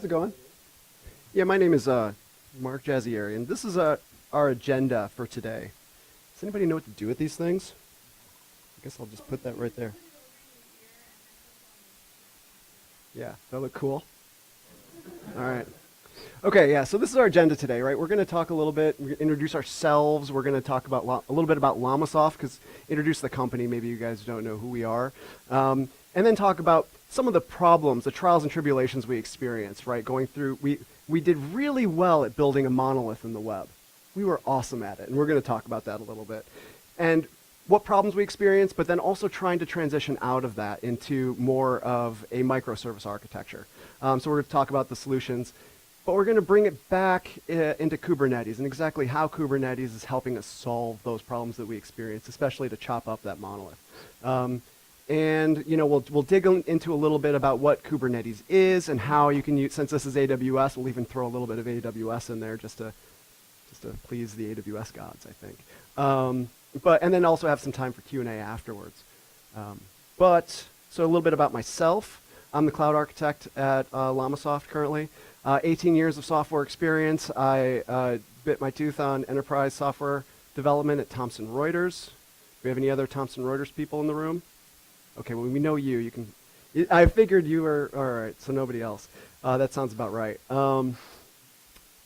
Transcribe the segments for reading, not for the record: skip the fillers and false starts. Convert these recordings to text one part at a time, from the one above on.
it going? Yeah, my name is Mark Jazayeri, and this is our agenda for today. Does anybody know what to do with these things? I guess I'll just put that right there. Yeah, that look cool? All right. Okay, yeah, so this is our agenda today, right? We're going to talk a little bit, introduce ourselves. We're going to talk about a little bit about LLamasoft, because introduce the company. Maybe you guys don't know who we are. And then talk about some of the problems, the trials and tribulations we experienced, right? Going through, we did really well at building a monolith in the web. We were awesome at it, and we're going to talk about that a little bit. And what problems we experienced, but then also trying to transition out of that into more of a microservice architecture. So we're going to talk about the solutions, but we're going to bring it back into Kubernetes and exactly how Kubernetes is helping us solve those problems that we experience, especially to chop up that monolith. And we'll dig into a little bit about what Kubernetes is and how you can use, since this is AWS, we'll even throw a little bit of AWS in there just to please the AWS gods, I think. And then also have some time for Q&A afterwards. So a little bit about myself. I'm the cloud architect at LLamasoft currently. 18 years of software experience. I bit my tooth on enterprise software development at Thomson Reuters. Do we have any other Thomson Reuters people in the room? Okay, well, we know you. You can. I figured you were, all right, so nobody else. That sounds about right.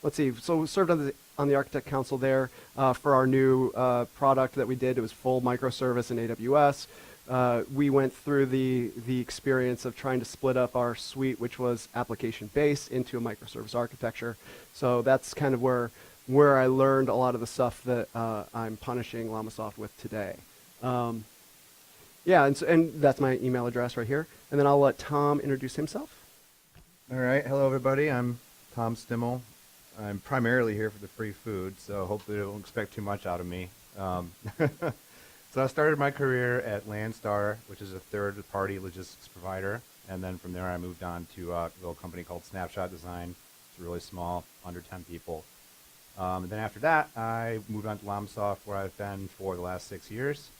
Let's see. So we served on the Architect Council there for our new product that we did. It was full microservice in AWS. We went through the experience of trying to split up our suite, which was application-based, into a microservice architecture. So that's kind of where I learned a lot of the stuff that I'm punishing LLamasoft with today. Yeah, and that's my email address right here. And then I'll let Tom introduce himself. All right, hello everybody. I'm Tom Stimmell. I'm primarily here for the free food, so hopefully they won't expect too much out of me. So I started my career at Landstar, which is a third-party logistics provider, and then from there I moved on to a little company called Snapshot Design. It's really small, under 10 people. And then after that, I moved on to LLamasoft, where I've been for the last 6 years.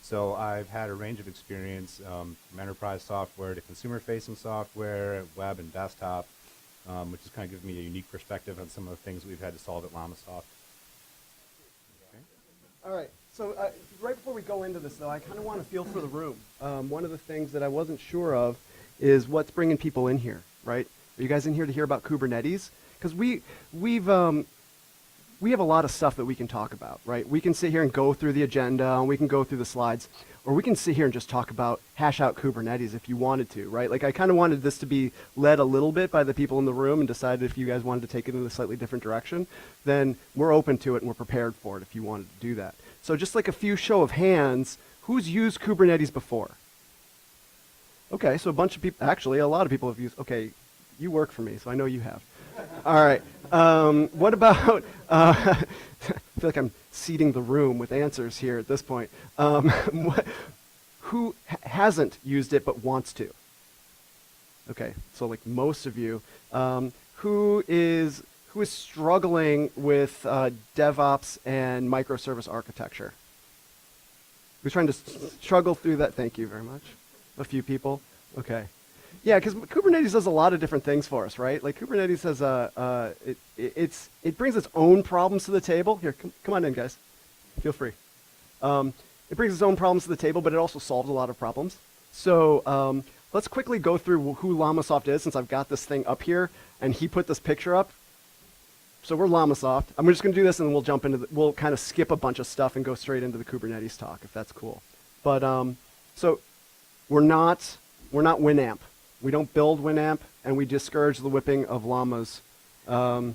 So I've had a range of experience from enterprise software to consumer-facing software, web and desktop, which has kind of given me a unique perspective on some of the things we've had to solve at LLamasoft. Okay. All right. So right before we go into this, though, I kind of want to feel for the room. One of the things that I wasn't sure of is what's bringing people in here, right? Are you guys in here to hear about Kubernetes? Because we have a lot of stuff that we can talk about, right? We can sit here and go through the agenda, and we can go through the slides, or we can sit here and just talk about, hash out Kubernetes if you wanted to, right? Like I kind of wanted this to be led a little bit by the people in the room and decided if you guys wanted to take it in a slightly different direction, then we're open to it and we're prepared for it if you wanted to do that. So just like a few show of hands, who's used Kubernetes before? Okay, so a bunch of people, actually a lot of people have used, okay, you work for me, so I know you have. All right. What about, I feel like I'm seeding the room with answers here at this point. Who hasn't used it but wants to? Okay, so like most of you. Who is struggling with DevOps and microservice architecture? Who's trying to struggle through that? Thank you very much. A few people. Okay. Yeah, because Kubernetes does a lot of different things for us, right? Like Kubernetes has it brings its own problems to the table. Here, come on in, guys. Feel free. It brings its own problems to the table, but it also solves a lot of problems. So let's quickly go through who LLamasoft is, since I've got this thing up here, and he put this picture up. So we're LLamasoft. I'm just going to do this, and then we'll jump into we'll kind of skip a bunch of stuff and go straight into the Kubernetes talk, if that's cool. But so we're not Winamp. We don't build Winamp, and we discourage the whipping of llamas. All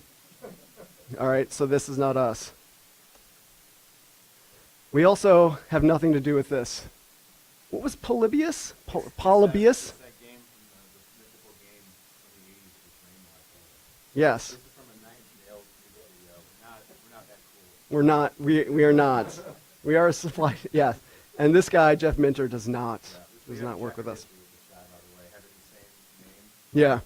right, so this is not us. We also have nothing to do with this. What was Polybius? Polybius? That game from the mythical game from the 80s with Rainbow. Yes. This is from a 9-year-old video. We're not that cool. We are not. We are a supply, yeah. And this guy, Jeff Minter, does not work with us. Yeah.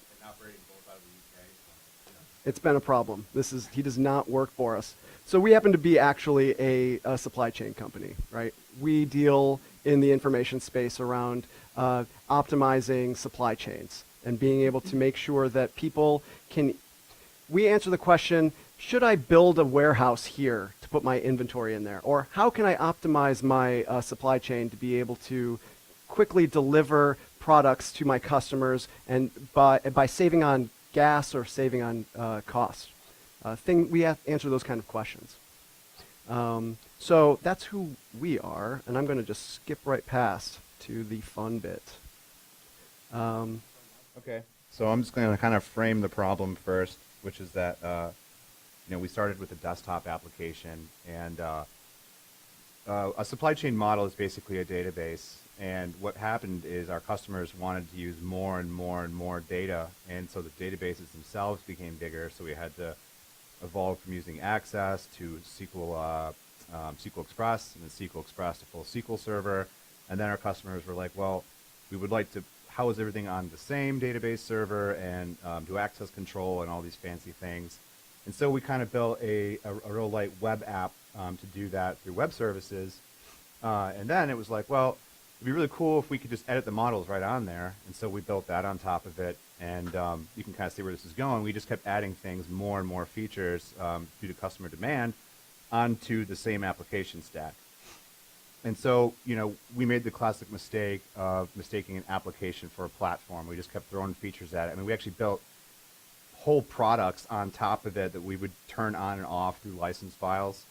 It's been a problem. He does not work for us. So we happen to be actually a supply chain company, right? We deal in the information space around optimizing supply chains. and being able to make sure that people can, we answer the question, should I build a warehouse here to put my inventory in there? Or how can I optimize my supply chain to be able to quickly deliver products to my customers and by saving on gas or saving on cost? We have to answer those kind of questions. So that's who we are, and I'm going to just skip right past to the fun bit. Okay. So I'm just going to kind of frame the problem first, which is that we started with a desktop application, and a supply chain model is basically a database. And what happened is our customers wanted to use more and more and more data, and so the databases themselves became bigger. So we had to evolve from using Access to SQL Express, and then SQL Express to full SQL Server. And then our customers were like, well, we would like to house everything on the same database server and do access control and all these fancy things. And so we kind of built a real light web app to do that through web services. And then it was like, well, it'd be really cool if we could just edit the models right on there. And so we built that on top of it. And you can kind of see where this is going. We just kept adding things, more and more features due to customer demand onto the same application stack. And so, we made the classic mistake of mistaking an application for a platform. We just kept throwing features at it. I mean, we actually built whole products on top of it that we would turn on and off through license files.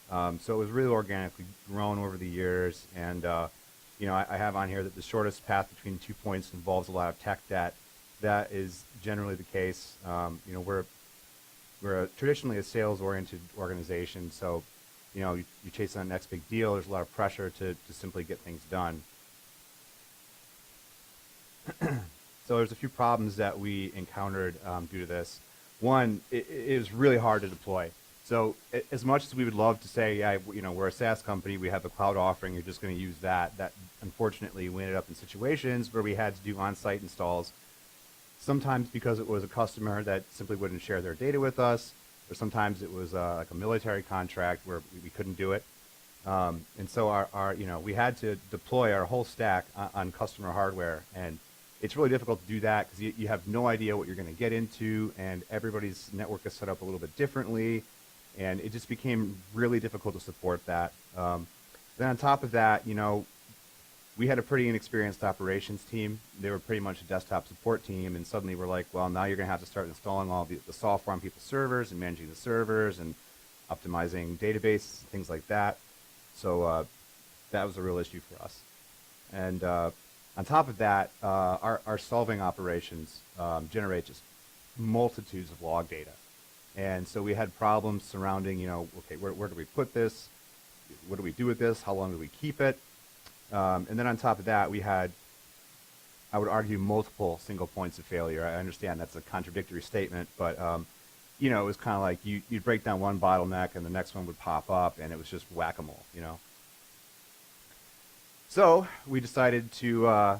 So it was really organically grown over the years. And, I have on here that the shortest path between 2 points involves a lot of tech debt. That is generally the case. We're traditionally a sales-oriented organization, so you chase on the next big deal. There's a lot of pressure to simply get things done. So there's a few problems that we encountered due to this. One, it is really hard to deploy. So as much as we would love to say, yeah, we're a SaaS company, we have a cloud offering, you're just going to use that. That unfortunately we ended up in situations where we had to do on-site installs. Sometimes because it was a customer that simply wouldn't share their data with us, or sometimes it was like a military contract where we couldn't do it. And so we had to deploy our whole stack on customer hardware, and it's really difficult to do that because you have no idea what you're going to get into, and everybody's network is set up a little bit differently, and it just became really difficult to support that. Then on top of that, we had a pretty inexperienced operations team. They were pretty much a desktop support team, and suddenly we're like, well, now you're going to have to start installing all the software on people's servers and managing the servers and optimizing database, things like that. So that was a real issue for us. And on top of that, our solving operations generate just multitudes of log data. And so we had problems surrounding, okay, where do we put this? What do we do with this? How long do we keep it? And then on top of that, we had, I would argue, multiple single points of failure. I understand that's a contradictory statement, but it was kind of like you'd break down one bottleneck and the next one would pop up, and it was just whack-a-mole, So we decided to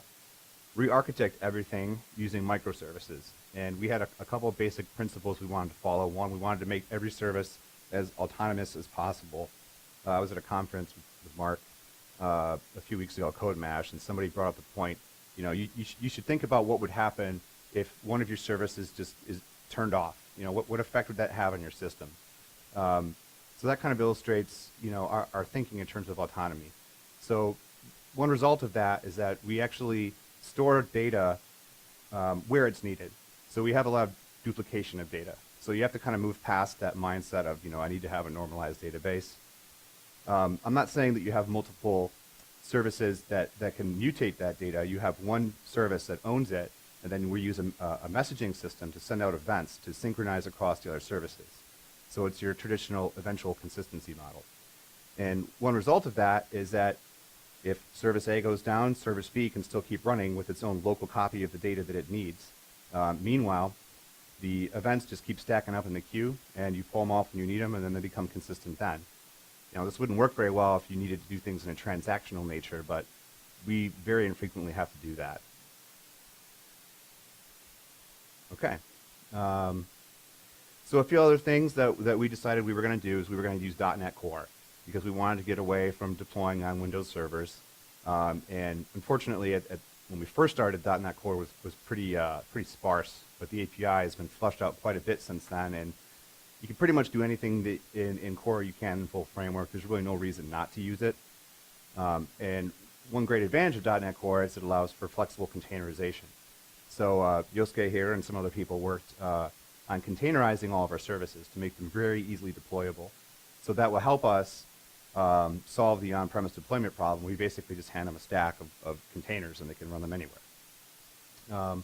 re-architect everything using microservices. And we had a couple of basic principles we wanted to follow. One, we wanted to make every service as autonomous as possible. I was at a conference with Mark a few weeks ago, Code Mash, and somebody brought up the point, you should think about what would happen if one of your services just is turned off. What effect would that have on your system? So that kind of illustrates, our thinking in terms of autonomy. So one result of that is that we actually store data where it's needed. So we have a lot of duplication of data. So you have to kind of move past that mindset of, I need to have a normalized database. I'm not saying that you have multiple services that can mutate that data. You have one service that owns it, and then we use a messaging system to send out events to synchronize across the other services. So it's your traditional eventual consistency model. And one result of that is that if service A goes down, service B can still keep running with its own local copy of the data that it needs. Meanwhile, the events just keep stacking up in the queue, and you pull them off when you need them, and then they become consistent then. This wouldn't work very well if you needed to do things in a transactional nature, but we very infrequently have to do that. Okay. So a few other things that we decided we were going to do is we were going to use .Net Core because we wanted to get away from deploying on Windows servers. And unfortunately, at when we first started, .NET Core was pretty sparse, but the API has been flushed out quite a bit since then, and you can pretty much do anything that in Core you can in full framework. There's really no reason not to use it. And one great advantage of .NET Core is it allows for flexible containerization. So Yosuke here and some other people worked on containerizing all of our services to make them very easily deployable. So that will help us solve the on-premise deployment problem. We basically just hand them a stack of containers and they can run them anywhere.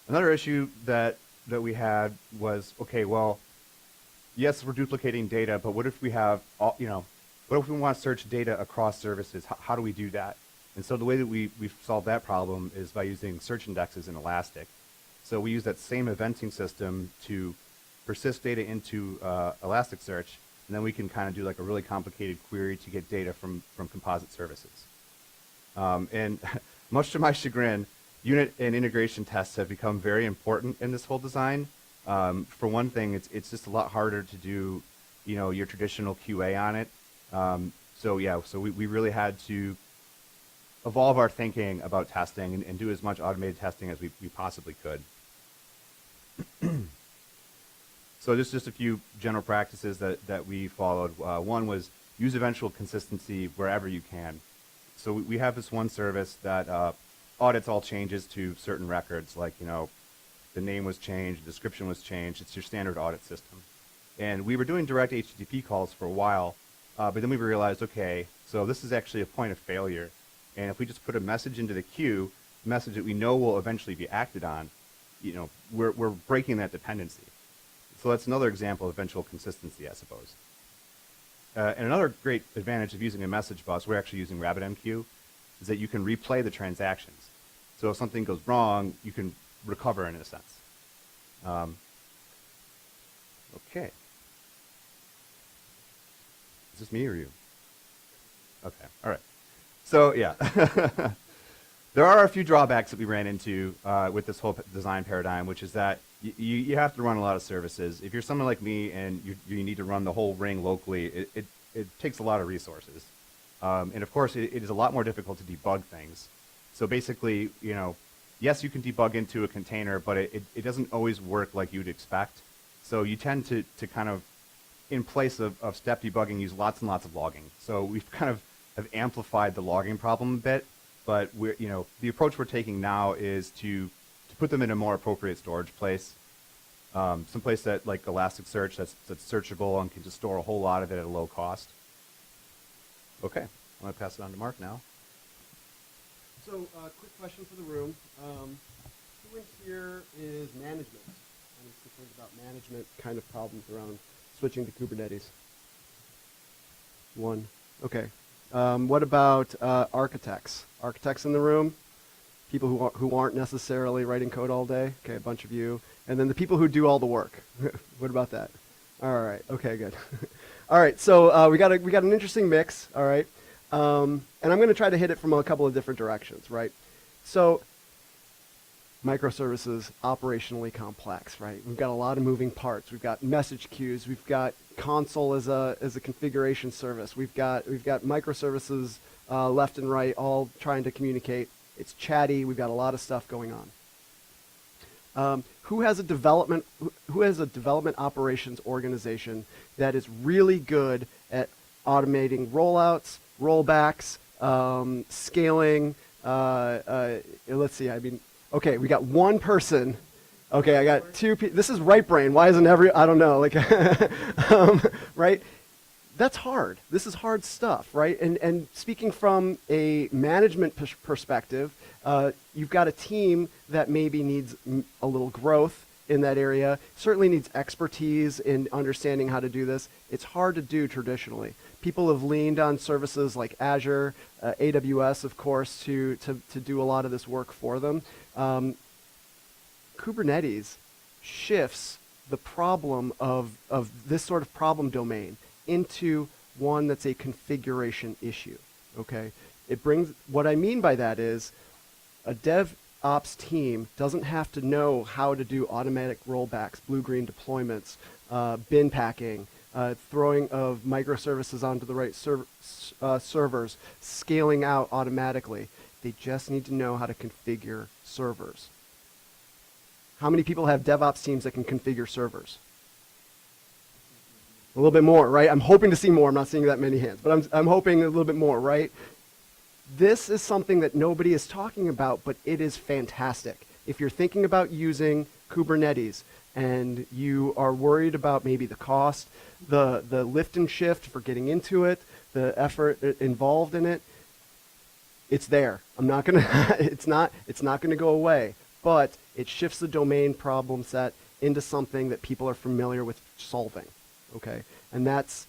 Another issue that we had was, okay, well, yes, we're duplicating data, but what if we have, what if we want to search data across services? How do we do that? And so the way that we've solved that problem is by using search indexes in Elastic. So we use that same eventing system to persist data into Elasticsearch, and then we can kind of do like a really complicated query to get data from composite services. And much to my chagrin, unit and integration tests have become very important in this whole design. For one thing, it's just a lot harder to do, your traditional QA on it. So we really had to evolve our thinking about testing and do as much automated testing as we possibly could. So just a few general practices that we followed. One was use eventual consistency wherever you can. So we have this one service that audits all changes to certain records, like, the name was changed, the description was changed. It's your standard audit system. And we were doing direct HTTP calls for a while, but then we realized, okay, so this is actually a point of failure. And if we just put a message into the queue, a message that we know will eventually be acted on, we're breaking that dependency. So that's another example of eventual consistency, I suppose. And another great advantage of using a message bus, we're actually using RabbitMQ, is that you can replay the transactions. So if something goes wrong, you can recover in a sense. Okay. Is this me or you? Okay, all right. So yeah, there are a few drawbacks that we ran into with this whole design paradigm, which is that you have to run a lot of services. If you're someone like me and you need to run the whole ring locally, it takes a lot of resources. And of course, it is a lot more difficult to debug things. So basically, yes, you can debug into a container, but it doesn't always work like you'd expect. So you tend to kind of, in place of step debugging, use lots and lots of logging. So we've kind of have amplified the logging problem a bit, but the approach we're taking now is to put them in a more appropriate storage place, someplace that like Elasticsearch that's searchable and can just store a whole lot of it at a low cost. Okay, I'm going to pass it on to Mark now. So, quick question for the room. Who in here is management? Any concerns about management kind of problems around switching to Kubernetes? One. Okay. What about architects? Architects in the room? People who aren't necessarily writing code all day? Okay, a bunch of you. And then the people who do all the work. What about that? All right. Okay, good. All right. So we got an interesting mix. All right. And I'm going to try to hit it from a couple of different directions. Right. So microservices, operationally complex, right? We've got a lot of moving parts. We've got message queues. We've got console as a configuration service. We've got microservices left and right, all trying to communicate. It's chatty. We've got a lot of stuff going on. Who has a development operations organization that is really good at automating rollouts, rollbacks, scaling? Let's see. Okay, we got one person. Okay, I got two people. This is right brain. Why isn't I don't know, right? That's hard. This is hard stuff, right? And speaking from a management perspective, you've got a team that maybe needs a little growth in that area, certainly needs expertise in understanding how to do this. It's hard to do traditionally. People have leaned on services like Azure, AWS, of course, to do a lot of this work for them. Kubernetes shifts the problem of this sort of problem domain into one that's a configuration issue, okay? What I mean by that is a DevOps team doesn't have to know how to do automatic rollbacks, blue-green deployments, bin packing, throwing of microservices onto the right servers, scaling out automatically. They just need to know how to configure servers. How many people have DevOps teams that can configure servers? A little bit more, right? I'm hoping to see more. I'm not seeing that many hands, but I'm hoping a little bit more, right? This is something that nobody is talking about, but it is fantastic. If you're thinking about using Kubernetes and you are worried about maybe the cost, the lift and shift for getting into it, the effort involved in it, it's there. I'm not gonna. it's not gonna go away. But it shifts the domain problem set into something that people are familiar with solving. Okay, and that's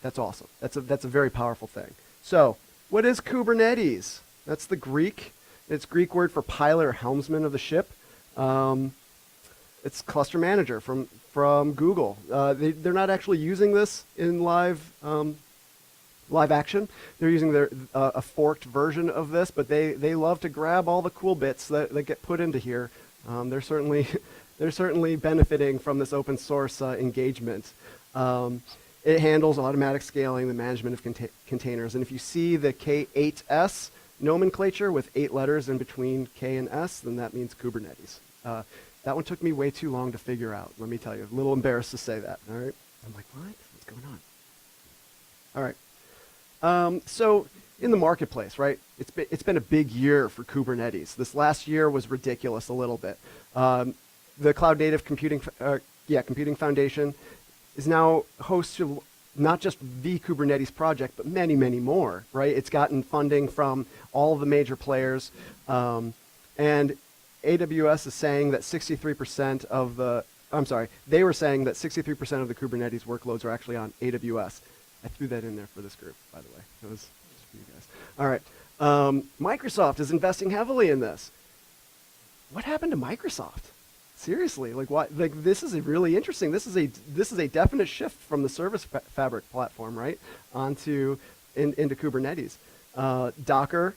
awesome. That's a very powerful thing. So, what is Kubernetes? That's the Greek. It's Greek word for pilot or helmsman of the ship. It's cluster manager from Google. They're not actually using this in live action. They're using a forked version of this, but they love to grab all the cool bits that get put into here. They're certainly benefiting from this open source engagement. It handles automatic scaling, the management of containers, and if you see the K8S nomenclature with 8 letters in between K and S, then that means Kubernetes. That one took me way too long to figure out, let me tell you. A little embarrassed to say that, all right? I'm like, what? What's going on? All right. So in the marketplace, right, it's been a big year for Kubernetes. This last year was ridiculous a little bit. The Cloud Native Computing Foundation is now host to not just the Kubernetes project, but many, many more, right? It's gotten funding from all of the major players. And AWS is saying that 63% of they were saying that 63% of the Kubernetes workloads are actually on AWS. I threw that in there for this group, by the way. It was just for you guys. All right. Microsoft is investing heavily in this. What happened to Microsoft? Seriously, like what? Like this is really interesting. This is a definite shift from the service fabric platform, right, into Kubernetes. Docker,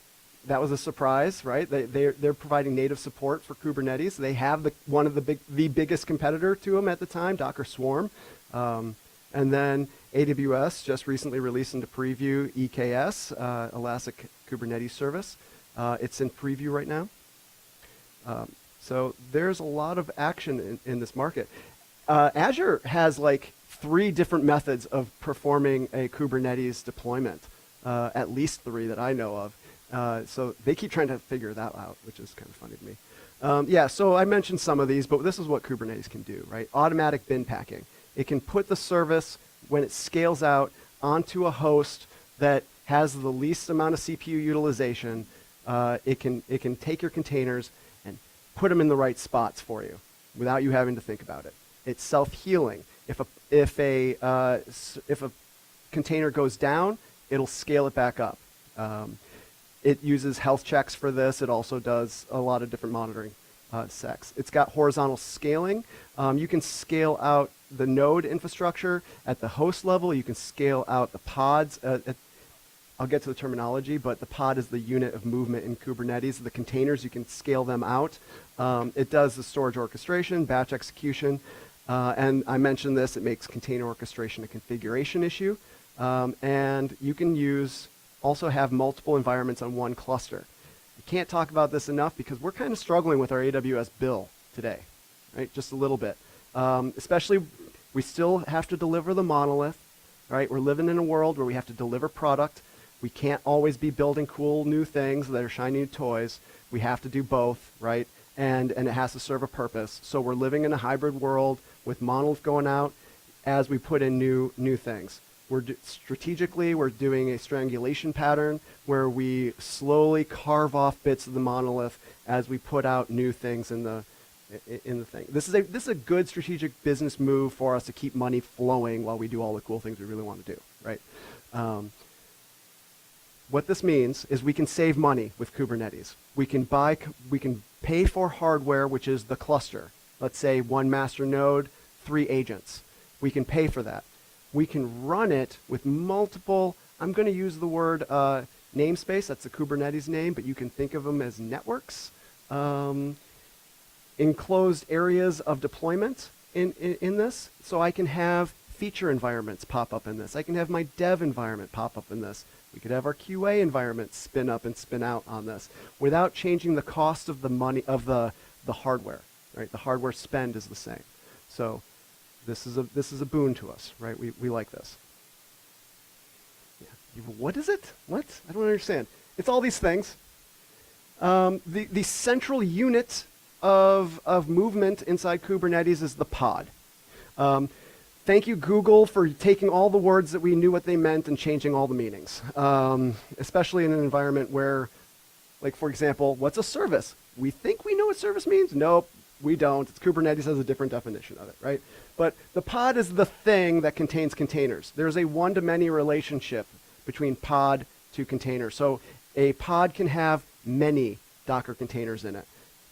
that was a surprise, right? They're providing native support for Kubernetes. They have the biggest competitor to them at the time, Docker Swarm, and then AWS just recently released into preview EKS, Elastic Kubernetes Service. It's in preview right now. So there's a lot of action in this market. Azure has like 3 different methods of performing a Kubernetes deployment, at least 3 that I know of. So they keep trying to figure that out, which is kind of funny to me. Yeah, so I mentioned some of these, but this is what Kubernetes can do, right? Automatic bin packing. It can put the service, when it scales out, onto a host that has the least amount of CPU utilization. It can take your containers and put them in the right spots for you without you having to think about it. It's self-healing. If a container goes down, it'll scale it back up. It uses health checks for this. It also does a lot of different monitoring secs. It's got horizontal scaling. You can scale out the node infrastructure at the host level. You can scale out the pods. I'll get to the terminology, but the pod is the unit of movement in Kubernetes. The containers, you can scale them out. It does the storage orchestration, batch execution, and I mentioned this, it makes container orchestration a configuration issue. And you can also have multiple environments on one cluster. I can't talk about this enough because we're kind of struggling with our AWS bill today, right? Just a little bit. Especially, we still have to deliver the monolith, right? We're living in a world where we have to deliver product. We can't always be building cool new things that are shiny new toys. We have to do both, right? And it has to serve a purpose. So we're living in a hybrid world with monolith going out as we put in new things. Strategically, we're doing a strangulation pattern where we slowly carve off bits of the monolith as we put out new things in the thing. This is a good strategic business move for us to keep money flowing while we do all the cool things we really want to do, right? What this means is we can save money with Kubernetes. We can pay for hardware, which is the cluster. Let's say 1 master node, 3 agents. We can pay for that. We can run it with multiple, I'm going to use the word namespace, that's the Kubernetes name, but you can think of them as networks. Enclosed areas of deployment in this. So I can have feature environments pop up in this. I can have my dev environment pop up in this. We could have our QA environment spin up and spin out on this without changing the cost of the money of the hardware, right? The hardware spend is the same. So this is a boon to us, right? We like this. Yeah. What is it? What? I don't understand. It's all these things. The central unit of movement inside Kubernetes is the pod. Thank you, Google, for taking all the words that we knew what they meant and changing all the meanings, especially in an environment where, like, for example, what's a service? We think we know what service means. Nope, we don't. Kubernetes has a different definition of it, right? But the pod is the thing that contains containers. There's a one-to-many relationship between pod to container. So a pod can have many Docker containers in it.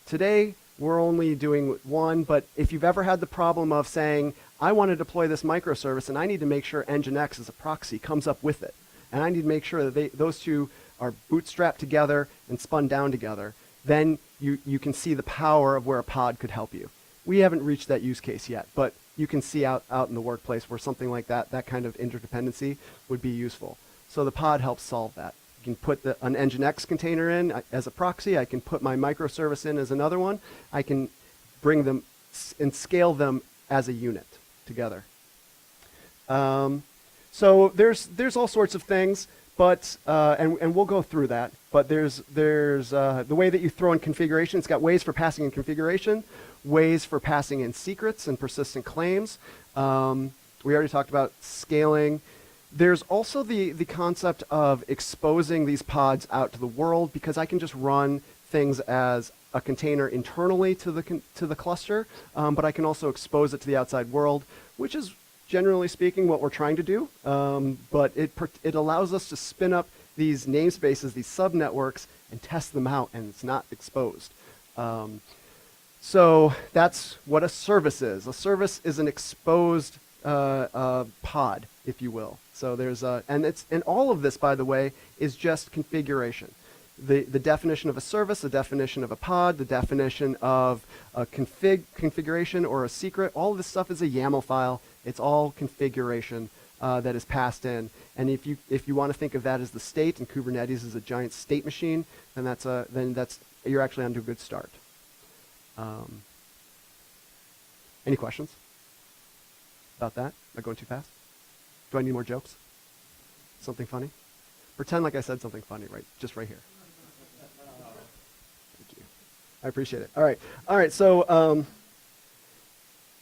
Today, we're only doing one, but if you've ever had the problem of saying, I want to deploy this microservice and I need to make sure Nginx as a proxy comes up with it, and I need to make sure that those two are bootstrapped together and spun down together, then you can see the power of where a pod could help you. We haven't reached that use case yet, but you can see out in the workplace where something like that kind of interdependency would be useful. So the pod helps solve that. You can put an Nginx container in as a proxy. I can put my microservice in as another one. I can bring them and scale them as a unit together. So there's all sorts of things, but and we'll go through that. But there's the way that you throw in configuration. It's got ways for passing in configuration, ways for passing in secrets and persistent claims. We already talked about scaling. There's also the concept of exposing these pods out to the world, because I can just run things as a container internally to the cluster, but I can also expose it to the outside world, which is generally speaking what we're trying to do. But it allows us to spin up these namespaces, these subnetworks, and test them out, and it's not exposed. So that's what a service is. A service is an exposed pod, if you will. So there's and all of this, by the way, is just configuration. The definition of a service, the definition of a pod, the definition of a configuration or a secret, all of this stuff is a YAML file. It's all configuration that is passed in. And if you want to think of that as the state, and Kubernetes is a giant state machine, then you're actually onto a good start. Any questions about that? Am I going too fast? Do I need more jokes? Something funny? Pretend like I said something funny, right? Just right here. Thank you. I appreciate it. All right. So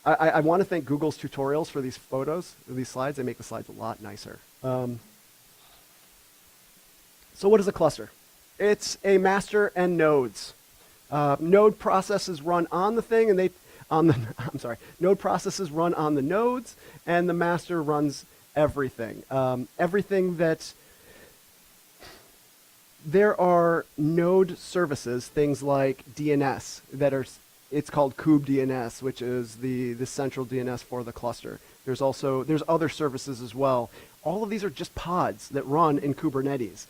I want to thank Google's tutorials for these photos, these slides. They make the slides a lot nicer. So what is a cluster? It's a master and nodes. Node processes run on the thing, and node processes run on the nodes, and the master runs everything. There are node services, things like DNS, it's called kubedns, which is the central DNS for the cluster. There's other services as well. All of these are just pods that run in Kubernetes.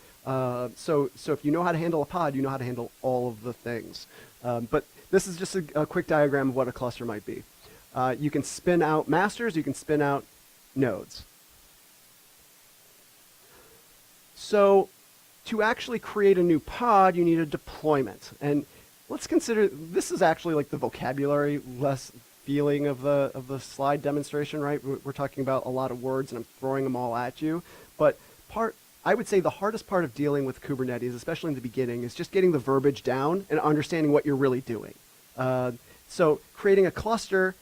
So if you know how to handle a pod, you know how to handle all of the things. But this is just a quick diagram of what a cluster might be. You can spin out masters, you can spin out nodes. So to actually create a new pod, you need a deployment. And let's consider, this is actually like the vocabulary less feeling of the slide demonstration, right? We're talking about a lot of words and I'm throwing them all at you. But I would say the hardest part of dealing with Kubernetes, especially in the beginning, is just getting the verbiage down and understanding what you're really doing. So creating a cluster,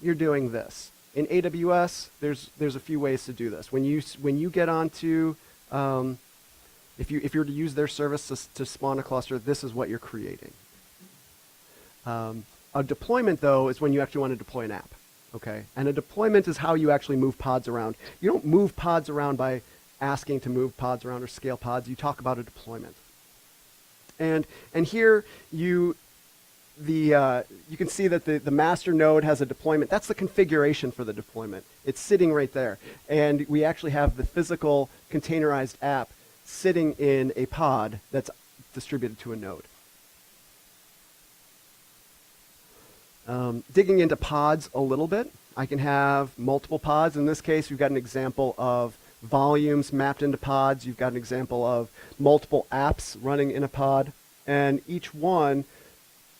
you're doing this. In AWS, there's a few ways to do this. When you get onto if you're to use their service to spawn a cluster, this is what you're creating. A deployment, though, is when you actually want to deploy an app. Okay, and a deployment is how you actually move pods around. You don't move pods around by asking to move pods around or scale pods. You talk about a deployment. And here you can see that the master node has a deployment. That's the configuration for the deployment. It's sitting right there. And we actually have the physical containerized app sitting in a pod that's distributed to a node. Digging into pods a little bit, I can have multiple pods. In this case, we've got an example of volumes mapped into pods. You've got an example of multiple apps running in a pod, and each one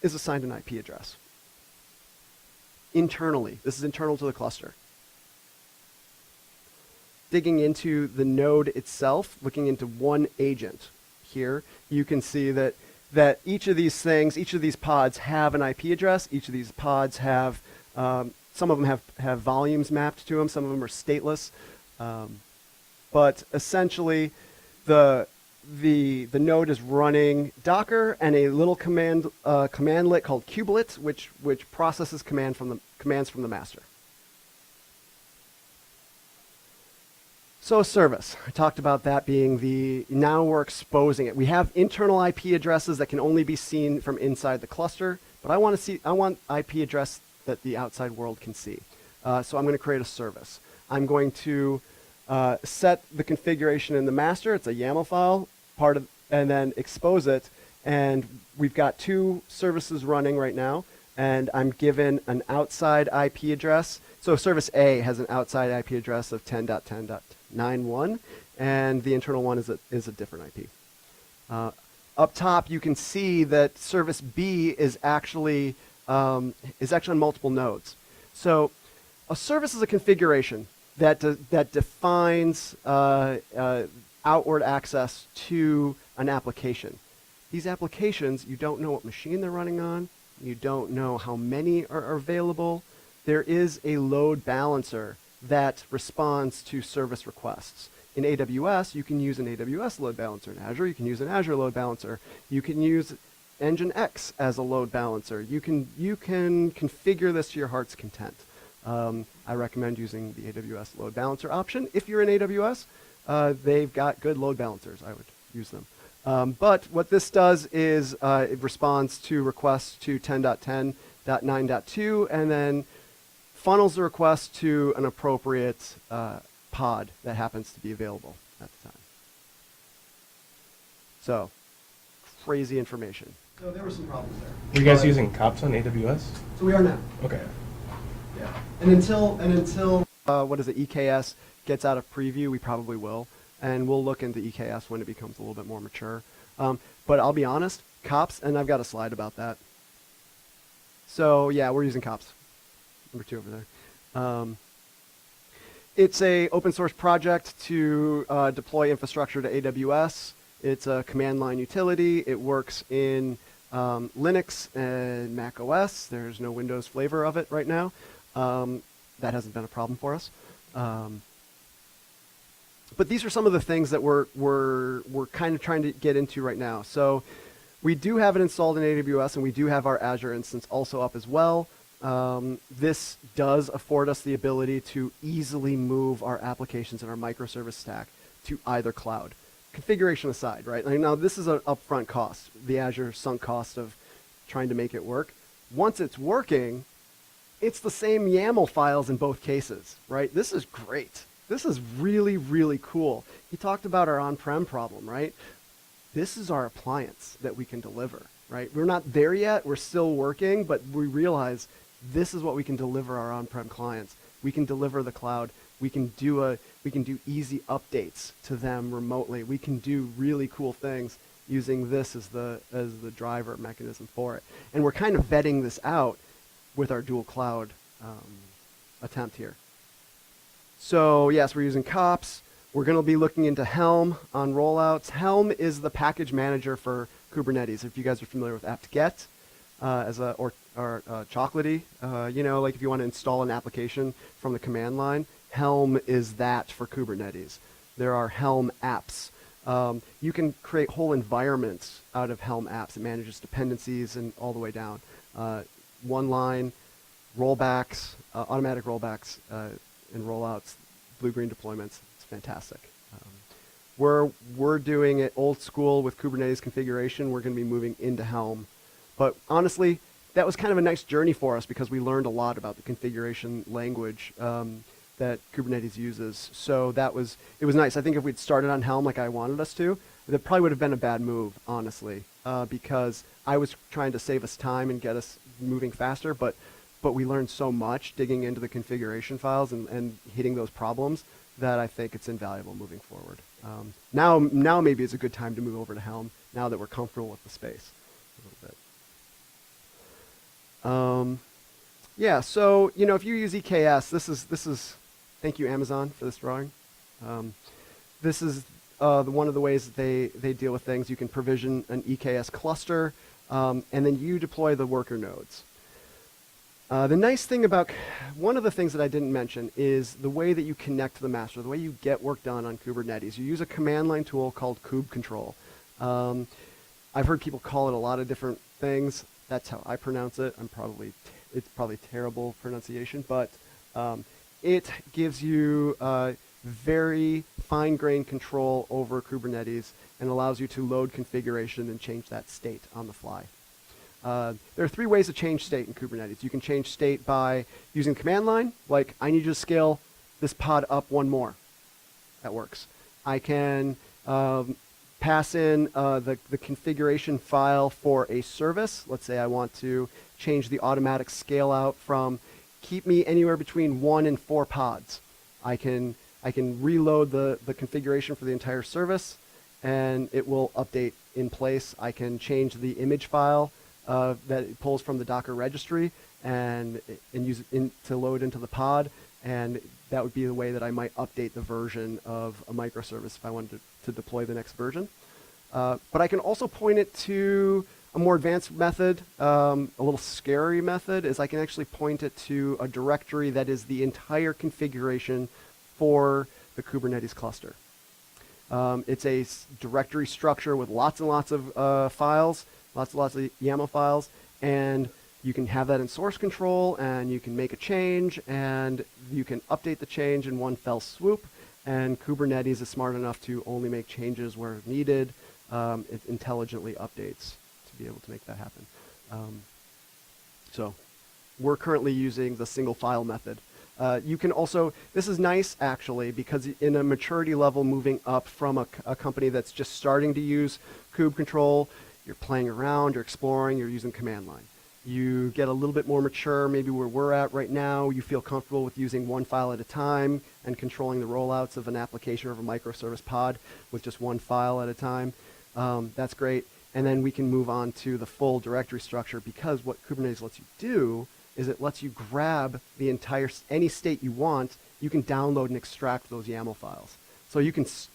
is assigned an IP address. Internally, this is internal to the cluster. Digging into the node itself, looking into one agent here, you can see that each of these things, each of these pods have an IP address. Each of these pods have, some of them have volumes mapped to them. Some of them are stateless. But essentially, the node is running Docker and a little commandlet called kubelet, which processes commands from the master. So a service, I talked about that being now we're exposing it. We have internal IP addresses that can only be seen from inside the cluster, but I want IP address that the outside world can see. So I'm going to create a service. I'm going to set the configuration in the master. It's a YAML file, and then expose it. And we've got two services running right now, and I'm given an outside IP address. So service A has an outside IP address of 10.10.91, and the internal one is a different IP. Up top, you can see that service B is actually on multiple nodes. So a service is a configuration that defines outward access to an application. These applications, you don't know what machine they're running on. You don't know how many are available. There is a load balancer that responds to service requests. In AWS, you can use an AWS load balancer. In Azure, you can use an Azure load balancer. You can use Nginx as a load balancer. You can configure this to your heart's content. I recommend using the AWS load balancer option. If you're in AWS, they've got good load balancers. I would use them. But what this does is it responds to requests to 10.10.9.2 and then funnels the request to an appropriate pod that happens to be available at the time. So, crazy information. So there were some problems there. Are you guys using COPS on AWS? So we are now. Okay. Yeah. And until what is it, EKS gets out of preview, we probably will. And we'll look into EKS when it becomes a little bit more mature. But I'll be honest, COPS, and I've got a slide about that. So yeah, we're using COPS. Number 2 over there. It's a open source project to deploy infrastructure to AWS. It's a command line utility. It works in Linux and Mac OS. There's no Windows flavor of it right now. That hasn't been a problem for us. But these are some of the things that we're kind of trying to get into right now. So we do have it installed in AWS, and we do have our Azure instance also up as well. This does afford us the ability to easily move our applications in our microservice stack to either cloud. Configuration aside, right? Now this is an upfront cost, the Azure sunk cost of trying to make it work. Once it's working, it's the same YAML files in both cases, right? This is great. This is really, really cool. He talked about our on-prem problem, right? This is our appliance that we can deliver, right? We're not there yet. We're still working, but we realize this is what we can deliver our on-prem clients. We can deliver the cloud. We can do easy updates to them remotely. We can do really cool things using this as the driver mechanism for it. And we're kind of vetting this out with our dual cloud attempt here. So yes, we're using COPS. We're going to be looking into Helm on rollouts. Helm is the package manager for Kubernetes. If you guys are familiar with apt-get or Chocolatey, like if you want to install an application from the command line, Helm is that for Kubernetes. There are Helm apps. You can create whole environments out of Helm apps. It manages dependencies and all the way down. One line, rollbacks, automatic rollbacks, and rollouts, blue-green deployments. It's fantastic. We're doing it old school with Kubernetes configuration. We're going to be moving into Helm. But honestly, that was kind of a nice journey for us because we learned a lot about the configuration language that Kubernetes uses. So it was nice. I think if we'd started on Helm like I wanted us to, that probably would have been a bad move, honestly, because I was trying to save us time and get us moving faster, but we learned so much digging into the configuration files and hitting those problems that I think it's invaluable moving forward. Now maybe it's a good time to move over to Helm, now that we're comfortable with the space a little bit. Yeah, so if you use EKS, this is thank you Amazon for this drawing. This is one of the ways that they deal with things. You can provision an EKS cluster, and then you deploy the worker nodes. The nice thing about, one of the things that I didn't mention is the way that you connect to the master, the way you get work done on Kubernetes. You use a command line tool called kubectl. I've heard people call it a lot of different things. That's how I pronounce it. It's probably terrible pronunciation, but it gives you very fine-grained control over Kubernetes and allows you to load configuration and change that state on the fly. There are 3 ways to change state in Kubernetes. You can change state by using command line, like I need you to scale this pod up 1 more. That works. I can pass in the configuration file for a service. Let's say I want to change the automatic scale out from keep me anywhere between 1 and 4 pods. I can reload the configuration for the entire service, and it will update in place. I can change the image file that it pulls from the Docker registry and use it to load into the pod, and that would be the way that I might update the version of a microservice if I wanted to deploy the next version. But I can also point it to a more advanced method, a little scary method, is I can actually point it to a directory that is the entire configuration for the Kubernetes cluster. It's a directory structure with lots and lots of files, lots and lots of YAML files, and you can have that in source control, and you can make a change, and you can update the change in one fell swoop, and Kubernetes is smart enough to only make changes where needed. It intelligently updates to be able to make that happen. So we're currently using the single file method. You can also, this is nice actually, because in a maturity level moving up from a company that's just starting to use kubectl, you're playing around, you're exploring, you're using command line. You get a little bit more mature, maybe where we're at right now, you feel comfortable with using 1 file at a time and controlling the rollouts of an application or of a microservice pod with just 1 file at a time. That's great. And then we can move on to the full directory structure, because what Kubernetes lets you do is it lets you grab the entire, any state you want, you can download and extract those YAML files. So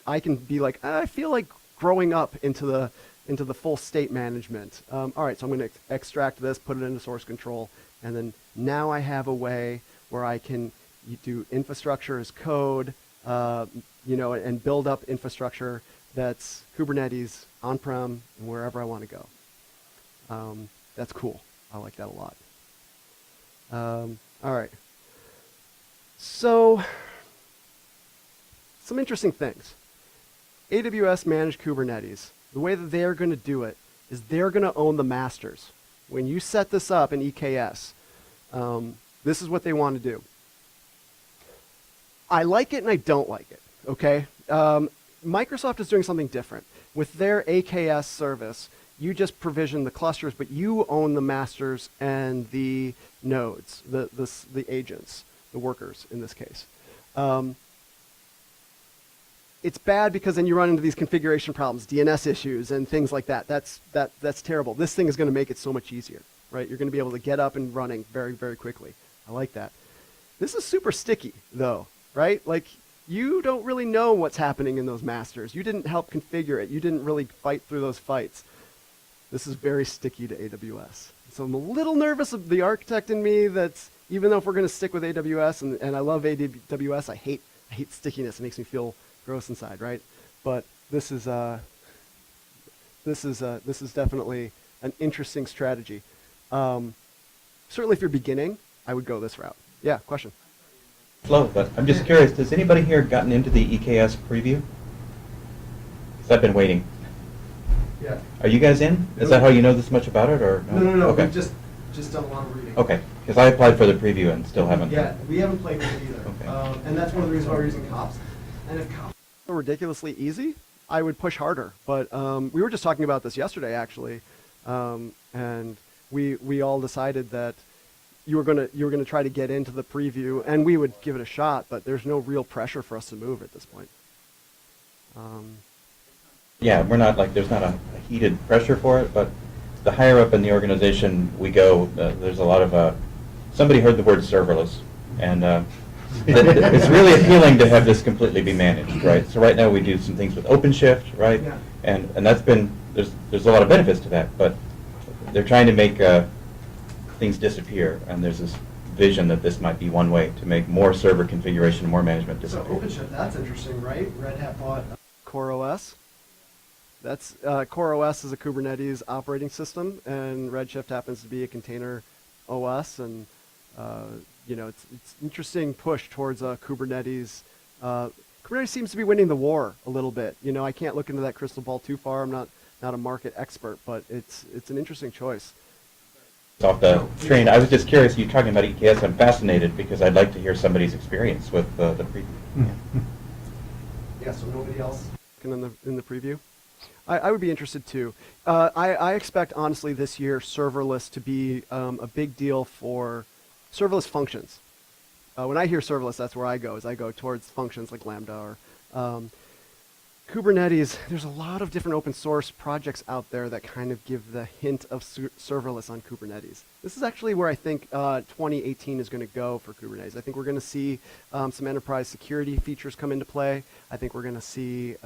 I can be like, I feel like growing up into the full state management. All right, so I'm going to extract this, put it into source control, and then now I have a way where I can do infrastructure as code, and build up infrastructure that's Kubernetes on-prem and wherever I want to go. That's cool. I like that a lot. All right. So, some interesting things. AWS managed Kubernetes. The way that they're going to do it is they're going to own the masters. When you set this up in EKS, this is what they want to do. I like it and I don't like it, okay? Microsoft is doing something different. With their AKS service, you just provision the clusters, but you own the masters and the nodes, the agents, the workers in this case. It's bad because then you run into these configuration problems, DNS issues, and things like that. That's terrible. This thing is going to make it so much easier, right? You're going to be able to get up and running very, very quickly. I like that. This is super sticky, though, right? Like, you don't really know what's happening in those masters. You didn't help configure it. You didn't really fight through those fights. This is very sticky to AWS. So I'm a little nervous of the architect in me that's, even though if we're going to stick with AWS, and I love AWS, I hate stickiness. It makes me feel gross inside, right? But this is definitely an interesting strategy. Certainly if you're beginning, I would go this route. Yeah, question? Slow, but I'm just curious, has anybody here gotten into the EKS preview? Because I've been waiting. Yeah. Are you guys in? Is that how you know this much about it, or No. Okay. We've just done a lot of reading. Okay, because I applied for the preview and still haven't. Yeah, we haven't played with it either. Okay. And that's one of the reasons why we're using cops. And if cops were ridiculously easy, I would push harder. But we were just talking about this yesterday, actually. And we all decided that you were gonna try to get into the preview, and we would give it a shot, but there's no real pressure for us to move at this point. Yeah, we're not like, there's not a heated pressure for it, but the higher up in the organization we go, there's a lot of, somebody heard the word serverless, and it's really appealing to have this completely be managed, right? So right now we do some things with OpenShift, right? Yeah. And that's been, there's a lot of benefits to that, but they're trying to make things disappear, and there's this vision that this might be one way to make more server configuration, more management So disappear. OpenShift, that's interesting, right? Red Hat bought CoreOS. That's CoreOS is a Kubernetes operating system, and Redshift happens to be a container OS, and it's interesting push towards Kubernetes. Kubernetes seems to be winning the war a little bit. I can't look into that crystal ball too far. I'm not a market expert, but it's an interesting choice. Off the train, I was just curious, you talking about EKS, I'm fascinated because I'd like to hear somebody's experience with the preview. Yeah, so nobody else in the preview? I would be interested too. I expect, honestly, this year serverless to be a big deal for serverless functions. When I hear serverless, that's where I go, I go towards functions like Lambda or Kubernetes. There's a lot of different open source projects out there that kind of give the hint of serverless on Kubernetes. This is actually where I think 2018 is going to go for Kubernetes. I think we're going to see some enterprise security features come into play. I think we're going to see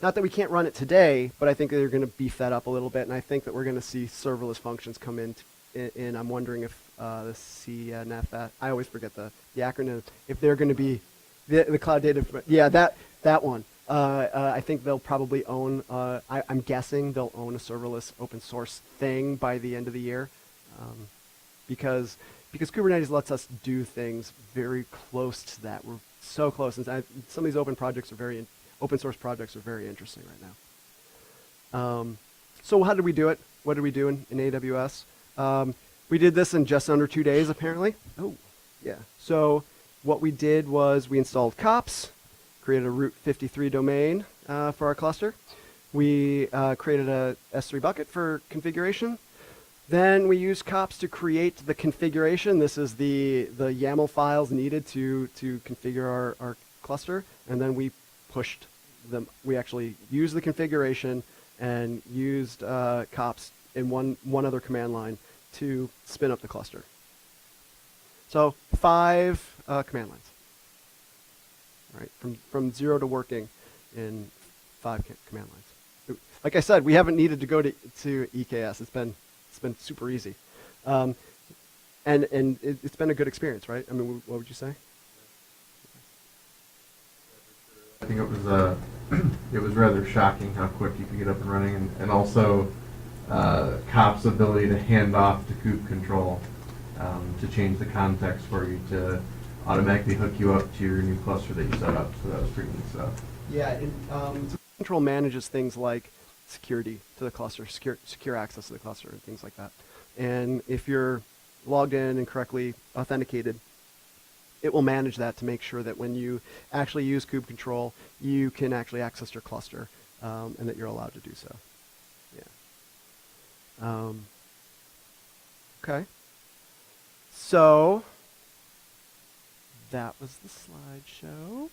not that we can't run it today, but I think they're going to beef that up a little bit, and I think that we're going to see serverless functions come in. And I'm wondering if the CNF, I always forget the acronym, if they're going to be the cloud data, yeah, that one. I think they'll probably own, I'm guessing they'll own a serverless open source thing by the end of the year, because Kubernetes lets us do things very close to that. We're so close, and some of these open source projects are very interesting right now. So how did we do it? What did we do in AWS? We did this in just under 2 days, apparently. Oh, yeah. So what we did was we installed kops, created a Route 53 domain for our cluster. We created a S3 bucket for configuration. Then we used kops to create the configuration. This is the YAML files needed to configure our cluster. And then we pushed them. We actually used the configuration and used kops in one other command line to spin up the cluster. So 5 command lines. Right, from 0 to working in 5 command lines. Like I said, we haven't needed to go to EKS. It's been super easy, and it's been a good experience, right? I mean, what would you say? I think it was rather shocking how quick you could get up and running, and also COP's ability to hand off to kube control to change the context for you to automatically hook you up to your new cluster that you set up. So that was pretty neat stuff. Yeah, control manages things like security to the cluster, secure access to the cluster, and things like that. And if you're logged in and correctly authenticated, it will manage that to make sure that when you actually use kube control, you can actually access your cluster, and that you're allowed to do so. Yeah. Okay. So that was the slideshow.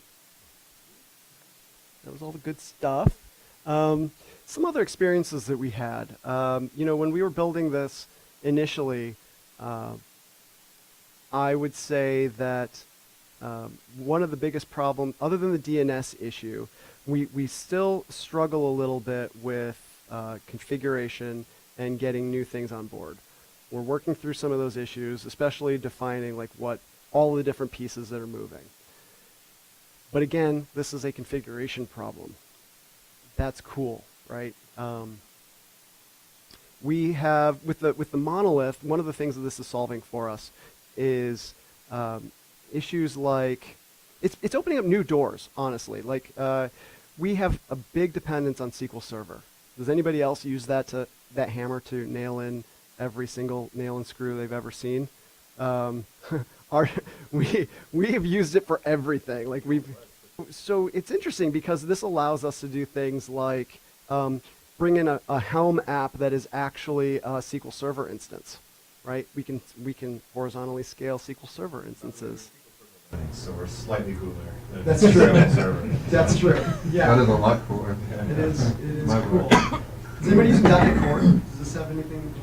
That was all the good stuff. Some other experiences that we had. When we were building this initially, I would say that one of the biggest problems, other than the DNS issue, we still struggle a little bit with configuration and getting new things on board. We're working through some of those issues, especially defining what all the different pieces that are moving. But again, this is a configuration problem. That's cool, right? We have, with the monolith, one of the things that this is solving for us is issues like, it's opening up new doors, honestly. We have a big dependence on SQL Server. Does anybody else use that hammer to nail in every single nail and screw they've ever seen? We have used it for everything. So it's interesting because this allows us to do things like bring in a Helm app that is actually a SQL Server instance. right? We can horizontally scale SQL Server instances. So we're slightly cooler. than That's the true. SQL Server. That's true. That is a lot cooler. It is My cool. book. Is anybody using .NET Core? Does this have anything?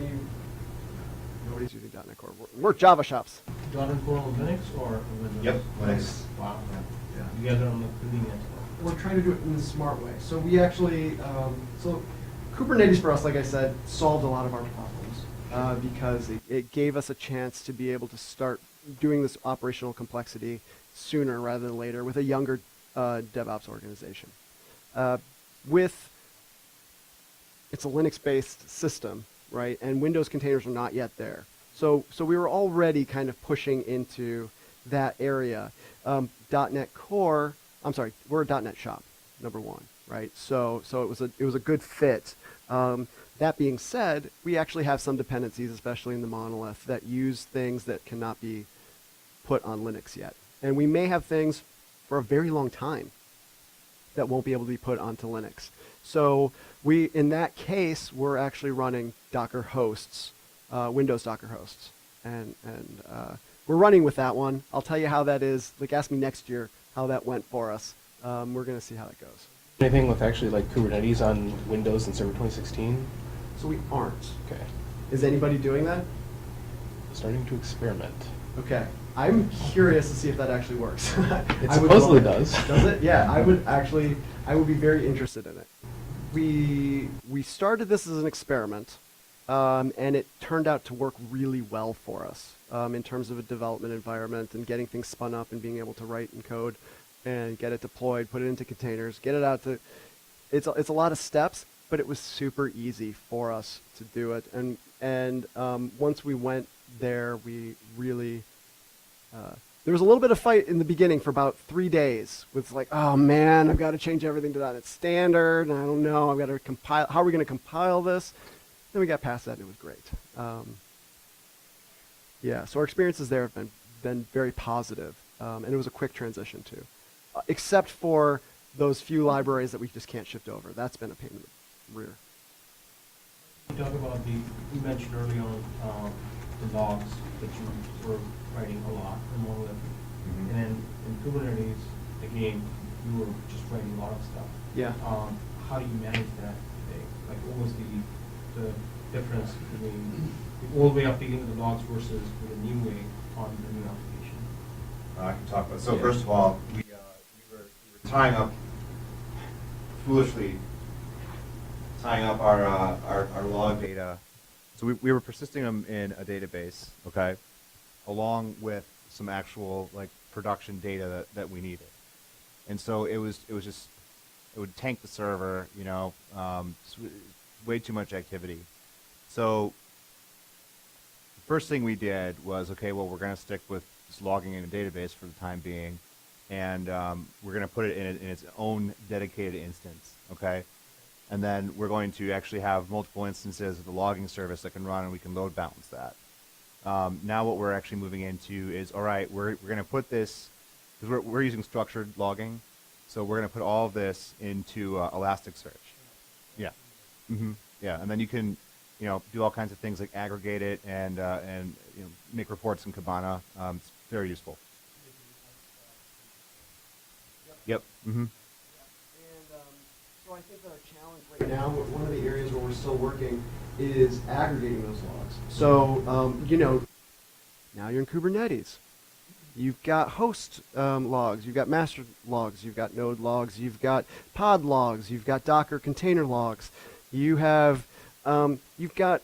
Nobody's using .NET Core. We're Java shops. .NET Core on Linux or on Windows? Yep, Linux. Wow. Yeah. You guys are on the convenience. We're trying to do it in a smart way. So we actually, so Kubernetes for us, like I said, solved a lot of our problems because it gave us a chance to be able to start doing this operational complexity sooner rather than later with a younger DevOps organization. It's a Linux-based system, right? And Windows containers are not yet there. So we were already kind of pushing into that area. .NET Core, I'm sorry, we're a .NET shop, number one, right? So it was a good fit. That being said, we actually have some dependencies, especially in the monolith, that use things that cannot be put on Linux yet. And we may have things for a very long time that won't be able to be put onto Linux. So in that case, we're actually running Docker hosts, Windows Docker hosts. And we're running with that one. I'll tell you how that is. Like, ask me next year how that went for us. We're going to see how that goes. Anything with actually like Kubernetes on Windows and Server 2016? So we aren't. Okay. Is anybody doing that? Starting to experiment. Okay. I'm curious to see if that actually works. It I would supposedly love it. does. Does it? Yeah, I would be very interested in it. We started this as an experiment, and it turned out to work really well for us in terms of a development environment and getting things spun up and being able to write and code and get it deployed, put it into containers, get it out to. It's a lot of steps, but it was super easy for us to do it. And once we went there, we really. There was a little bit of fight in the beginning for about 3 days with like, oh man, I've got to change everything to .NET Standard, and I don't know, I've got to compile, how are we going to compile this? Then we got past that and it was great. Yeah, so our experiences there have been very positive, and it was a quick transition too. Except for those few libraries that we just can't shift over. That's been a pain in the rear. You talk about you mentioned early on the logs that you were writing a lot in Monolith. Mhm. And then in Kubernetes, again, you were just writing a lot of stuff. Yeah. How do you manage that today? Like, what was the difference between the old way of dealing with the logs versus the new way on the new application? I can talk about. So Yeah. first of all, we were tying up our log data. So we were persisting them in a database, okay, along with some actual like production data that we needed. And so it would tank the server, way too much activity. So the first thing we did was, okay, well, we're going to stick with just logging in a database for the time being, and we're going to put it in its own dedicated instance, okay? And then we're going to actually have multiple instances of the logging service that can run, and we can load balance that. Now what we're actually moving into is, all right, we're going to put this, because we're using structured logging, so we're going to put all of this into Elasticsearch. Yeah. Mm-hmm. Yeah, and then you can, do all kinds of things like aggregate it and make reports in Kibana. It's very useful. Yep. Mm-hmm. So I think our challenge right now, one of the areas where we're still working, is aggregating those logs. So, now you're in Kubernetes. You've got host logs, you've got master logs, you've got node logs, you've got pod logs, you've got Docker container logs. You've got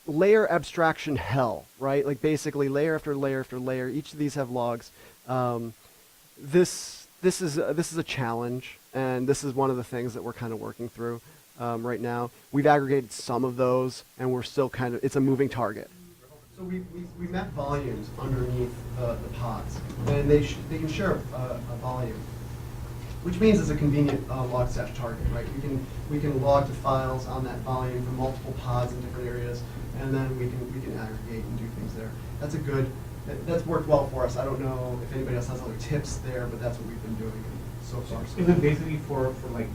layer abstraction hell, right? Like basically layer after layer after layer. Each of these have logs. This is a challenge, and this is one of the things that we're kind of working through right now. We've aggregated some of those, and we're still it's a moving target. So we map volumes underneath the pods, and they can share a volume, which means it's a convenient log stash target, right? We can log to files on that volume from multiple pods in different areas, and then we can aggregate and do things there. That's worked well for us. I don't know if anybody else has other tips there, but that's what we've been doing so far. Is it basically for like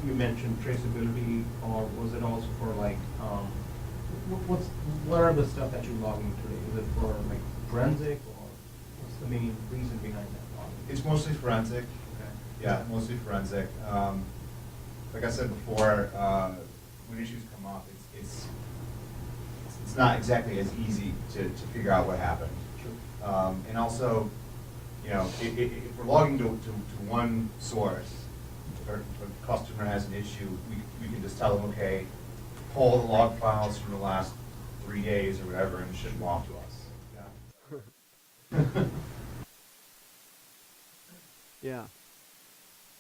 you mentioned traceability, or was it also for like What are the stuff that you're logging today? Is it for like forensic, or what's the main reason behind that logging? It's mostly forensic. Okay. Yeah, mostly forensic. Like I said before, when issues come up, it's not exactly as easy to figure out what happened. Sure. And also, you know, if we're logging to one source, if a customer has an issue, we can just tell them, okay, pull the log files from the last 3 days or whatever, and it should log to us. Yeah.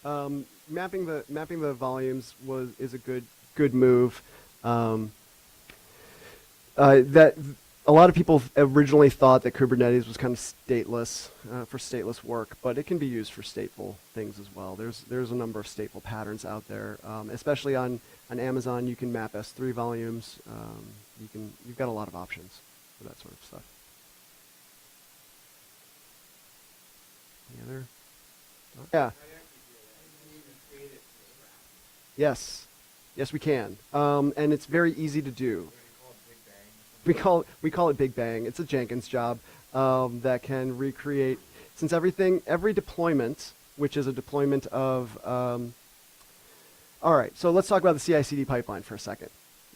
Yeah. Mapping the volumes is a good move. That a lot of people originally thought that Kubernetes was kind of stateless for stateless work, but it can be used for stateful things as well. There's a number of stateful patterns out there, especially on Amazon. You can map S3 volumes. You've got a lot of options for that sort of stuff. Any other? Yeah. Yes, we can, and it's very easy to do. We call it Big Bang. It's a Jenkins job that can recreate, since every deployment, which is a deployment of. All right, so let's talk about the CICD pipeline for a second.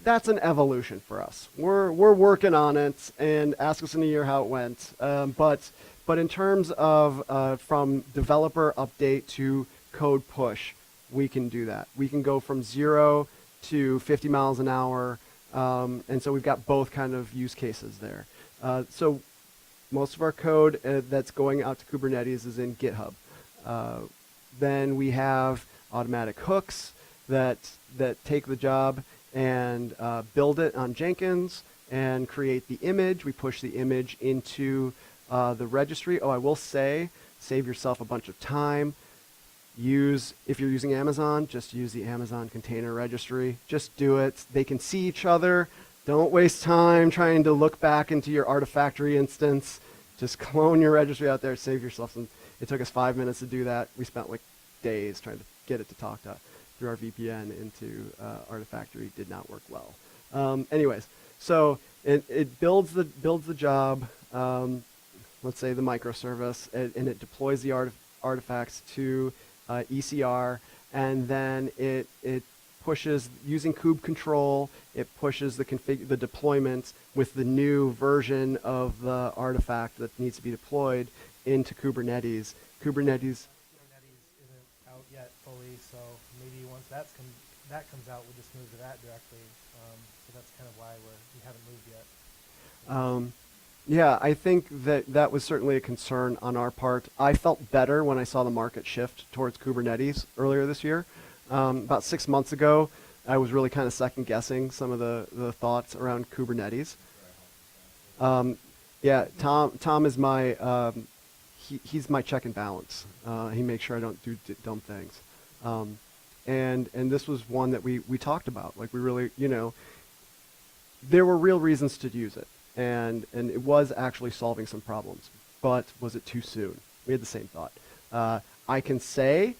That's an evolution for us. We're working on it, and ask us in a year how it went. But in terms of from developer update to code push, we can do that. We can go from 0 to 50 miles an hour, and so we've got both kind of use cases there. So most of our code that's going out to Kubernetes is in GitHub. Then we have automatic hooks that take the job and build it on Jenkins and create the image. We push the image into the registry. Oh, I will say, save yourself a bunch of time. If you're using Amazon, just use the Amazon container registry. Just do it. They can see each other. Don't waste time trying to look back into your Artifactory instance. Just clone your registry out there. Save yourself some. It took us 5 minutes to do that. We spent like days trying to get it to talk through our VPN into Artifactory. Did not work well. Anyways, so it builds the job. Let's say the microservice, and it deploys the artifacts to ECR, and then it pushes, using kube control, it pushes the deployment with the new version of the artifact that needs to be deployed into Kubernetes. Kubernetes isn't out yet fully, so maybe once that comes out, we'll just move to that directly. So that's kind of why we haven't moved yet. Yeah, I think that was certainly a concern on our part. I felt better when I saw the market shift towards Kubernetes earlier this year. About 6 months ago, I was really kind of second guessing some of the thoughts around Kubernetes. Yeah, Tom is my he's my check and balance. He makes sure I don't do dumb things. And this was one that we talked about. Like, we really, there were real reasons to use it. And it was actually solving some problems, but was it too soon? We had the same thought. I can say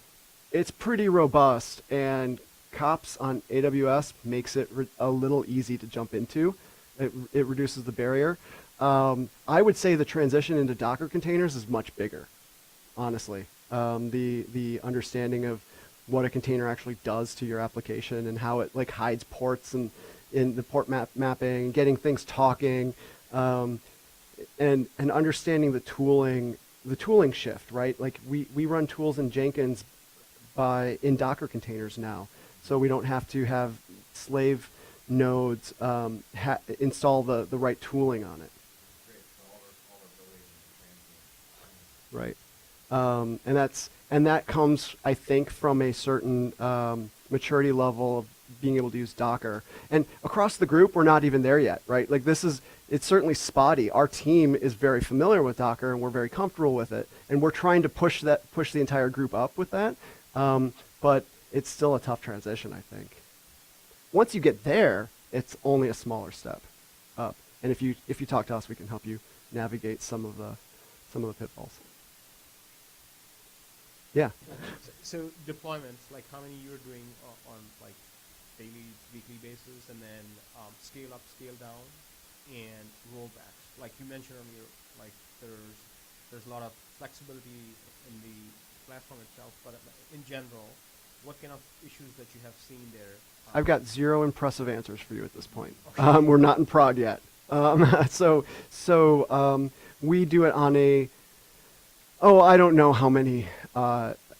it's pretty robust, and COPS on AWS makes it a little easy to jump into. It reduces the barrier. I would say the transition into Docker containers is much bigger, honestly. The understanding of what a container actually does to your application and how it like hides ports and in the port mapping, getting things talking, and understanding the tooling shift, right? Like we run tools in Jenkins in Docker containers now, so we don't have to have slave nodes install the right tooling on it. Right, and that comes, I think, from a certain maturity level of being able to use Docker. And across the group, we're not even there yet, right? Like, it's certainly spotty. Our team is very familiar with Docker, and we're very comfortable with it. And we're trying to push the entire group up with that. But it's still a tough transition, I think. Once you get there, it's only a smaller step up. And if you talk to us, we can help you navigate some of the pitfalls. Yeah. So deployments, like how many you're doing on like daily, weekly basis, and then scale up, scale down, and rollbacks. Like you mentioned earlier, like there's a lot of flexibility in the platform itself, but in general, what kind of issues that you have seen there? I've got 0 impressive answers for you at this point. We're not in prod yet. So we do it on I don't know how many,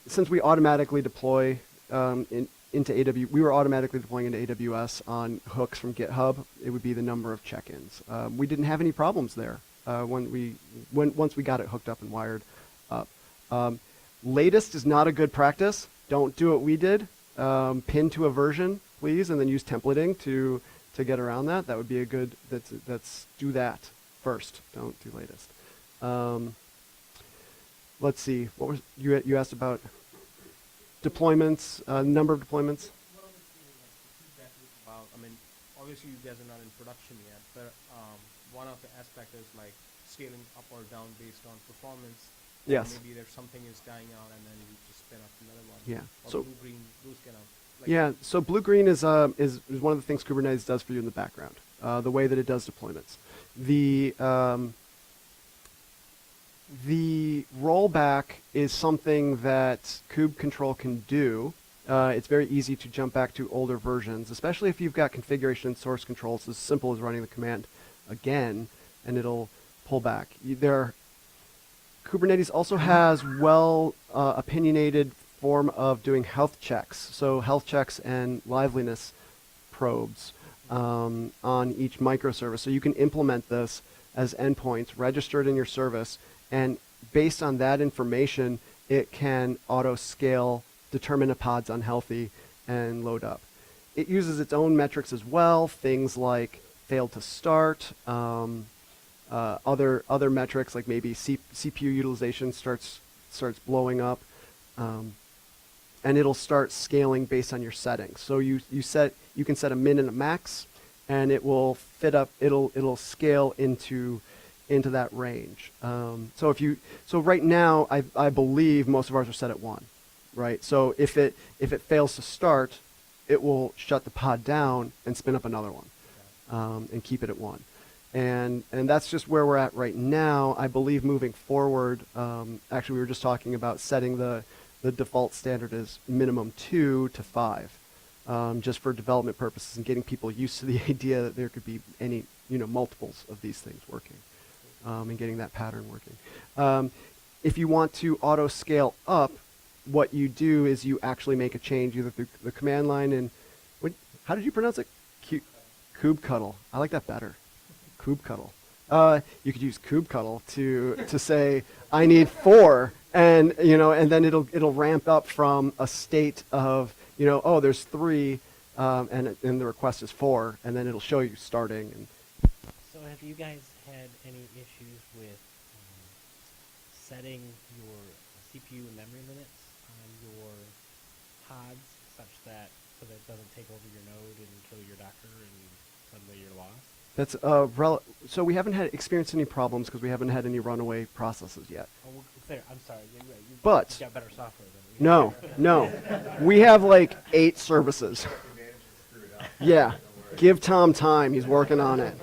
since we automatically deploy into AWS, we were automatically deploying into AWS on hooks from GitHub. It would be the number of check-ins. We didn't have any problems there once we got it hooked up and wired up. Latest is not a good practice. Don't do what we did. Pin to a version, please, and then use templating to get around that. That would be a good. That's do that first. Don't do latest. Let's see. What was you asked about? Deployments, number of deployments. What other thing, like, the feedback loop about, I mean, obviously you guys are not in production yet, but one of the aspects is like scaling up or down based on performance. Yes. Maybe there's something is dying out and then you just spin up another one. Yeah. Or So blue, green, blue's kind of. Like yeah. So blue green is one of the things Kubernetes does for you in the background. The way that it does deployments. The rollback is something that kube control can do. It's very easy to jump back to older versions, especially if you've got configuration and source controls as simple as running the command again, and it'll pull back. Kubernetes also has opinionated form of doing health checks. So health checks and liveliness probes on each microservice. So you can implement this as endpoints registered in your service. And based on that information, it can auto-scale, determine a pod's unhealthy, and load up. It uses its own metrics as well, things like failed to start, other metrics like maybe CPU utilization starts blowing up, and it'll start scaling based on your settings. So you can set a min and a max, and it will fit up. It'll scale into that range. So right now, I believe most of ours are set at 1, right? So if it fails to start, it will shut the pod down and spin up another one, and keep it at 1. And that's just where we're at right now. I believe moving forward, actually we were just talking about setting the default standard as minimum 2 to 5, just for development purposes and getting people used to the idea that there could be any multiples of these things working. And getting that pattern working. If you want to auto scale up, what you do is you actually make a change either through the command line and how did you pronounce it? Kubectl. I like that better. Kubectl. You could use kubectl to say I need 4, and and then it'll ramp up from a state of there's 3, and the request is 4, and then it'll show you starting. And so have you guys had any issues with setting your CPU and memory limits on your pods so that it doesn't take over your node and kill your Docker and suddenly you're lost? That's so we haven't experienced any problems because we haven't had any runaway processes yet. Oh, well, fair. I'm sorry. You've But got better software than we have. no, we have like 8 services. Yeah, give Tom time. He's working on it.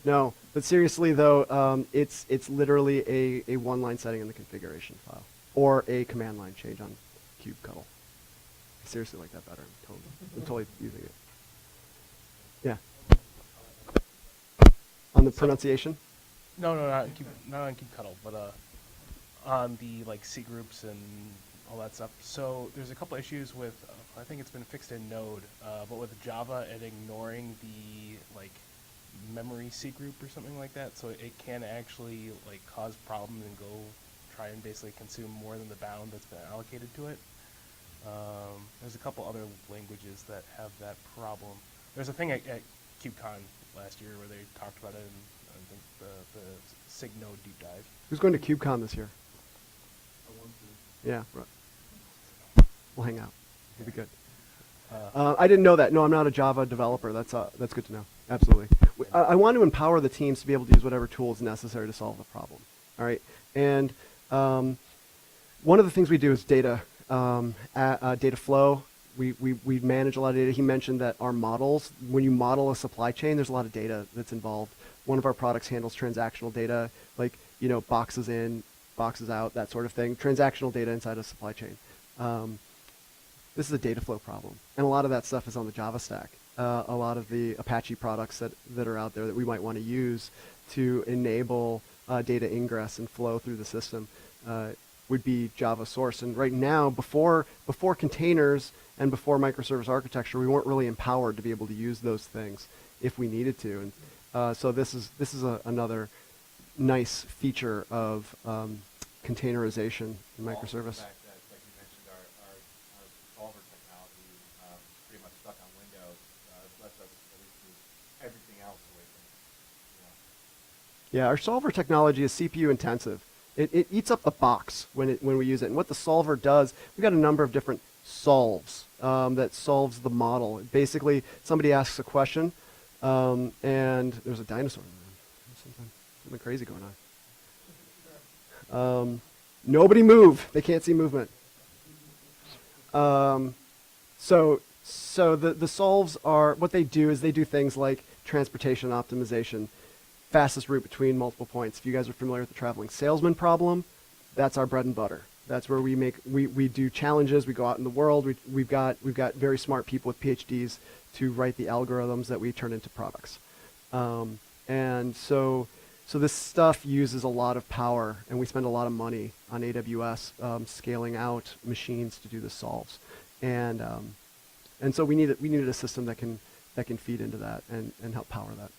No, but seriously though, it's literally a one-line setting in the configuration file or a command line change on kubectl. I seriously like that better. I'm totally using it. Yeah. On the pronunciation? No, not on kubectl, but on the C groups and all that stuff. So there's a couple issues with, I think it's been fixed in Node, but with Java and ignoring the memory C group or something like that. So it can actually cause problems and go try and basically consume more than the bound that's been allocated to it. There's a couple other languages that have that problem. There's a thing at KubeCon last year where they talked about it in, I think, the SIG node deep dive. Who's going to KubeCon this year? Yeah, right. We'll hang out. It'll be good. I didn't know that. No, I'm not a Java developer. That's good to know. Absolutely. I want to empower the teams to be able to use whatever tools necessary to solve the problem. All right. And one of the things we do is data flow. we manage a lot of data. He mentioned that our models, when you model a supply chain, there's a lot of data that's involved. One of our products handles transactional data, like, you know, boxes in, boxes out, that sort of thing. Transactional data inside a supply chain. This is a data flow problem. And a lot of that stuff is on the Java stack. A lot of the Apache products that are out there that we might want to use to enable data ingress and flow through the system would be Java source. And right now, before containers and before microservice architecture, we weren't really empowered to be able to use those things if we needed to. And so this is another nice feature of containerization in microservice. Also the fact that, like you mentioned, our solver technology, pretty much stuck on Windows, lets us at least move everything else away from it. Yeah, our solver technology is CPU intensive. It eats up the box when we use it. And what the solver does, we've got a number of different solves that solves the model. Basically, somebody asks a question, and there's a dinosaur. Something crazy going on. Nobody move. They can't see movement. So the solves are, what they do is they do things like transportation optimization, fastest route between multiple points. If you guys are familiar with the traveling salesman problem, that's our bread and butter. That's where we do challenges. We go out in the world. We've got very smart people with PhDs to write the algorithms that we turn into products. And so this stuff uses a lot of power, and we spend a lot of money on AWS scaling out machines to do the solves. And so we needed a system that can feed into that and help power that.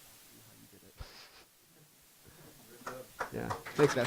Yeah. Thanks, guys.